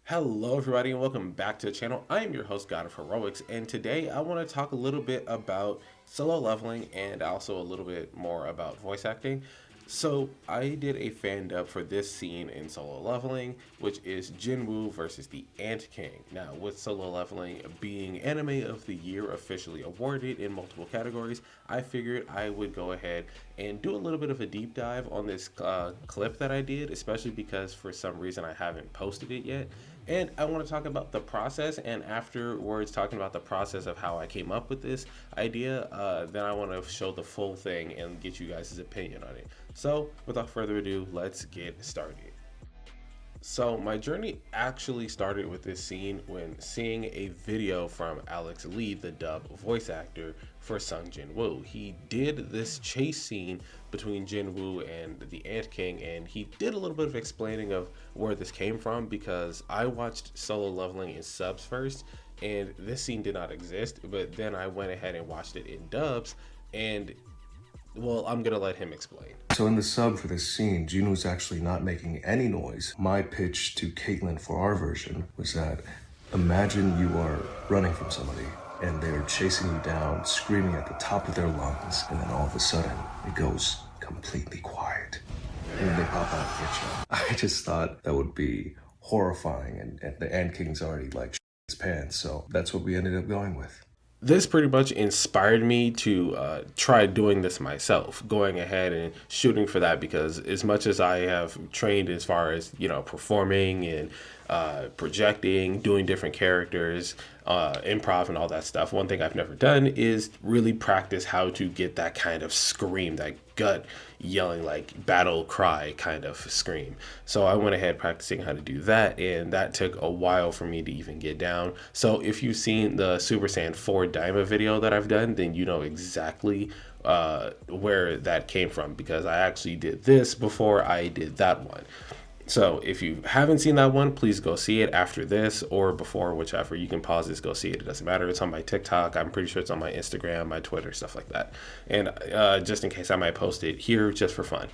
Hello everybody and welcome back to the channel. I am your host God of Heroics, and today I want to talk a little bit about solo leveling and also a little bit more about voice acting. So I did a fan dub for this scene in solo leveling, which is Jinwoo versus the Ant King. Now, with solo leveling being anime of the year officially awarded in multiple categories, I figured I would go ahead and do a little bit of a deep dive on this clip that I did, especially because for some reason I haven't posted it yet. And I want to talk about the process, and afterwards, talking about the process of how I came up with this idea, then I want to show the full thing and get you guys' opinion on it. So, without further ado, let's get started. So my journey actually started with this scene when seeing a video from Alex Lee, the dub voice actor for Sung Jin Woo. He did this chase scene between Jin Woo and the Ant King, and he did a little bit of explaining of where this came from because I watched Solo Leveling in subs first, and this scene did not exist. But then I went ahead and watched it in dubs, and well, I'm gonna let him explain. So in the sub for this scene, Juno's actually not making any noise. My pitch to Caitlin for our version was that imagine you are running from somebody and they're chasing you down, screaming at the top of their lungs, and then all of a sudden it goes completely quiet. And then they pop out and get you. I just thought that would be horrifying, and the Ant King's already like his pants, so that's what we ended up going with. This pretty much inspired me to try doing this myself, going ahead and shooting for that, because as much as I have trained as far as, performing and projecting, doing different characters, improv and all that stuff, one thing I've never done is really practice how to get that kind of scream, that gut yelling, like battle cry kind of scream. So I went ahead practicing how to do that, and that took a while for me to even get down. So if you've seen the Super Saiyan 4 Daima video that I've done, then you know exactly where that came from, because I actually did this before I did that one. So if you haven't seen that one, please go see it after this or before, whichever. You can pause this, go see it. It doesn't matter. It's on my TikTok. I'm pretty sure it's on my Instagram, my Twitter, stuff like that. And just in case, I might post it here just for fun.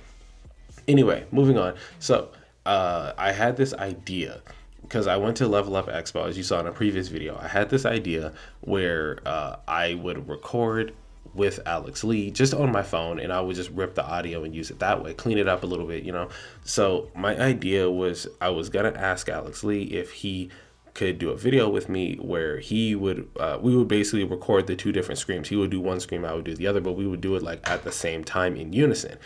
Anyway, moving on. So I had this idea because I went to Level Up Expo, as you saw in a previous video. I had this idea where I would record with Alex Lee just on my phone, and I would just rip the audio and use it that way, clean it up a little bit. So my idea was I was gonna ask Alex Lee if he could do a video with me where he would we would basically record the two different screams. He would do one scream, I would do the other, but we would do it like at the same time in unison.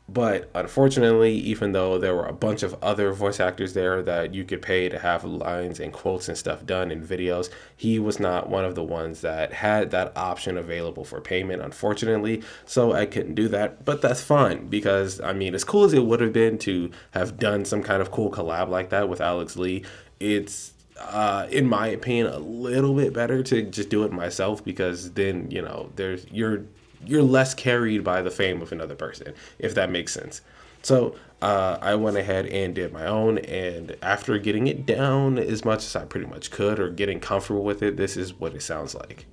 But unfortunately, even though there were a bunch of other voice actors there that you could pay to have lines and quotes and stuff done in videos, he was not one of the ones that had that option available for payment, unfortunately. So I couldn't do that. But that's fine, because I mean, as cool as it would have been to have done some kind of cool collab like that with Alex Lee, it's in my opinion a little bit better to just do it myself, because then there's you're less carried by the fame of another person, if that makes sense. So I went ahead and did my own, and after getting it down as much as I pretty much could, or getting comfortable with it, this is what it sounds like.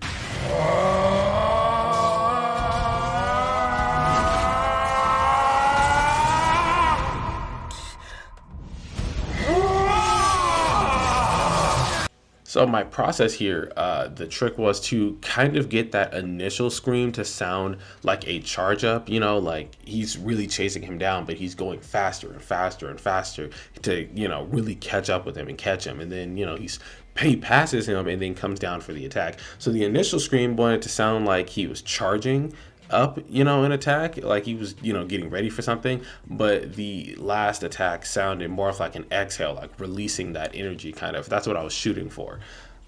So my process here, the trick was to kind of get that initial scream to sound like a charge up, like he's really chasing him down, but he's going faster and faster and faster to, really catch up with him and catch him. And then, he passes him and then comes down for the attack. So the initial scream wanted to sound like he was charging up, an attack, like he was, getting ready for something. But the last attack sounded more of like an exhale, like releasing that energy kind of. That's what I was shooting for.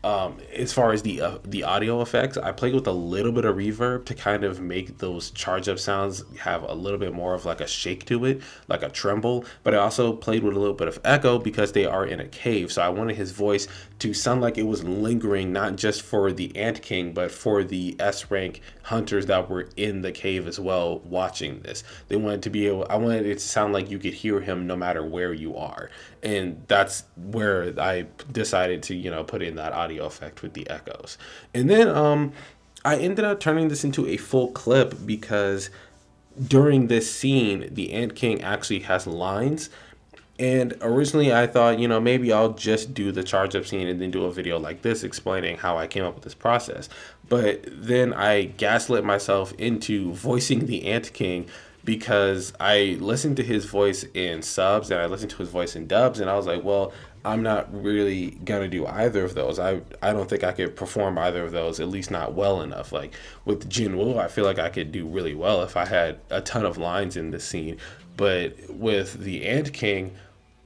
As far as the audio effects, I played with a little bit of reverb to kind of make those charge up sounds have a little bit more of like a shake to it, like a tremble. But I also played with a little bit of echo because they are in a cave, so I wanted his voice to sound like it was lingering, not just for the Ant King, but for the S rank hunters that were in the cave as well watching this. They wanted to be able, I wanted it to sound like you could hear him no matter where you are. And that's where I decided to, put in that audio effect with the echoes. And then I ended up turning this into a full clip, because during this scene, the Ant King actually has lines, And originally I thought, maybe I'll just do the charge up scene and then do a video like this explaining how I came up with this process. But then I gaslit myself into voicing the Ant King because I listened to his voice in subs and I listened to his voice in dubs, and I was like, well, I'm not really gonna do either of those. I don't think I could perform either of those, at least not well enough. Like with Jinwoo, I feel like I could do really well if I had a ton of lines in this scene. But with the Ant King,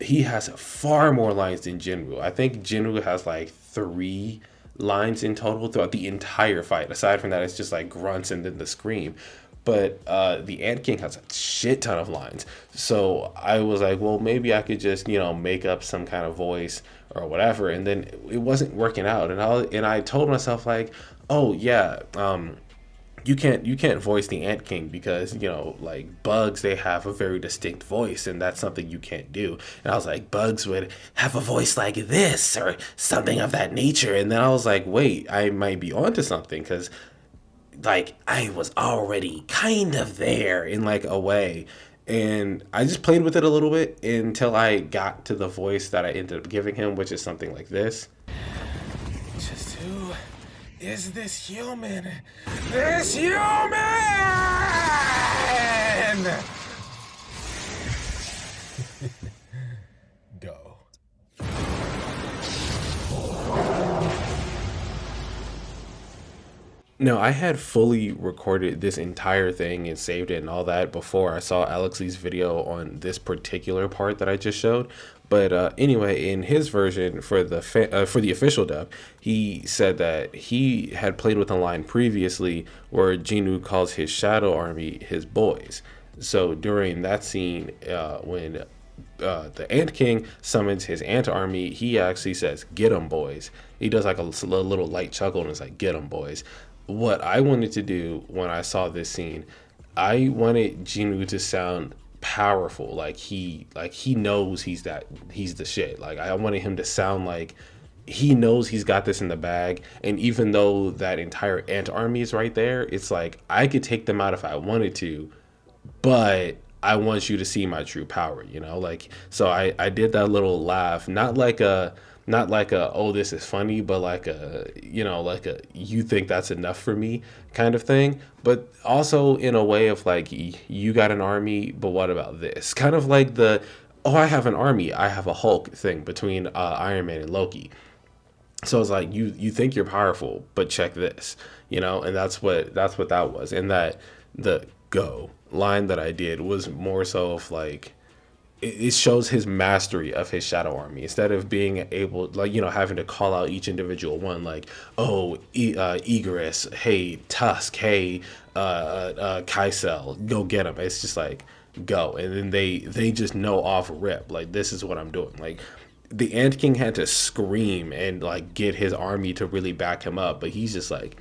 he has far more lines than Jinwoo. I think Jinwoo has like 3 lines in total throughout the entire fight. Aside from that, it's just like grunts and then the scream. But the Ant King has a shit ton of lines. So I was like, well, maybe I could just, make up some kind of voice or whatever. And then it wasn't working out. And I told myself like, oh yeah, you can't voice the Ant King because like bugs, they have a very distinct voice, and that's something you can't do. And I was like, bugs would have a voice like this or something of that nature. And then I was like, wait, I might be onto something, because like I was already kind of there in like a way. And I just played with it a little bit until I got to the voice that I ended up giving him, which is something like this. Just who is this human? This human! Go. No, I had fully recorded this entire thing and saved it and all that before I saw Alex Lee's video on this particular part that I just showed. But anyway, in his version for for the official dub, he said that he had played with a line previously where Jinwoo calls his shadow army his boys. So during that scene, when the Ant King summons his ant army, he actually says, "Get 'em, boys." He does like a little light chuckle and it's like, "Get 'em, boys." What I wanted to do when I saw this scene, I wanted Jinwoo to sound powerful, like he knows he's the shit. Like I wanted him to sound like he knows he's got this in the bag. And even though that entire ant army is right there, it's like I could take them out if I wanted to, but I want you to see my true power, like, so I did that little laugh, not like a oh this is funny, but like a like a you think that's enough for me kind of thing, but also in a way of like you got an army, but what about this, kind of like the oh I have an army, I have a Hulk thing between Iron Man and Loki. So it's like you think you're powerful, but check this, and that's what that was. And that the go line that I did was more so of like it shows his mastery of his shadow army, instead of being able, like, having to call out each individual one, like, oh, Egress, hey, Tusk, hey, Kaisel, go get him. It's just like, go. And then they just know off rip, like, this is what I'm doing. Like, the Ant King had to scream and, like, get his army to really back him up, but he's just like,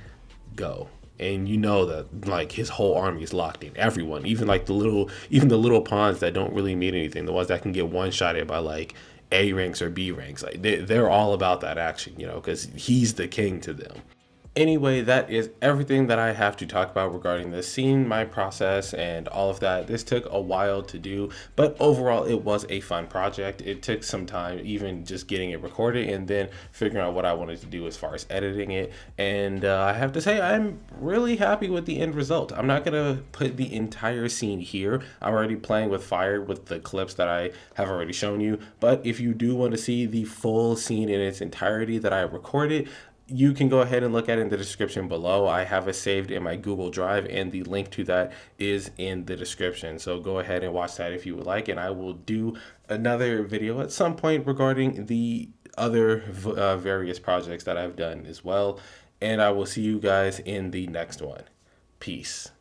go. And that like his whole army is locked in, everyone, even like the little pawns that don't really mean anything, the ones that can get one shot at by like A ranks or B ranks, like they're all about that action, because he's the king to them. Anyway, that is everything that I have to talk about regarding this scene, my process, and all of that. This took a while to do, but overall, it was a fun project. It took some time, even just getting it recorded and then figuring out what I wanted to do as far as editing it. And I have to say, I'm really happy with the end result. I'm not going to put the entire scene here. I'm already playing with fire with the clips that I have already shown you. But if you do want to see the full scene in its entirety that I recorded, you can go ahead and look at it in the description below. I have it saved in my Google Drive, and the link to that is in the description. So go ahead and watch that if you would like, and I will do another video at some point regarding the other various projects that I've done as well. And I will see you guys in the next one. Peace.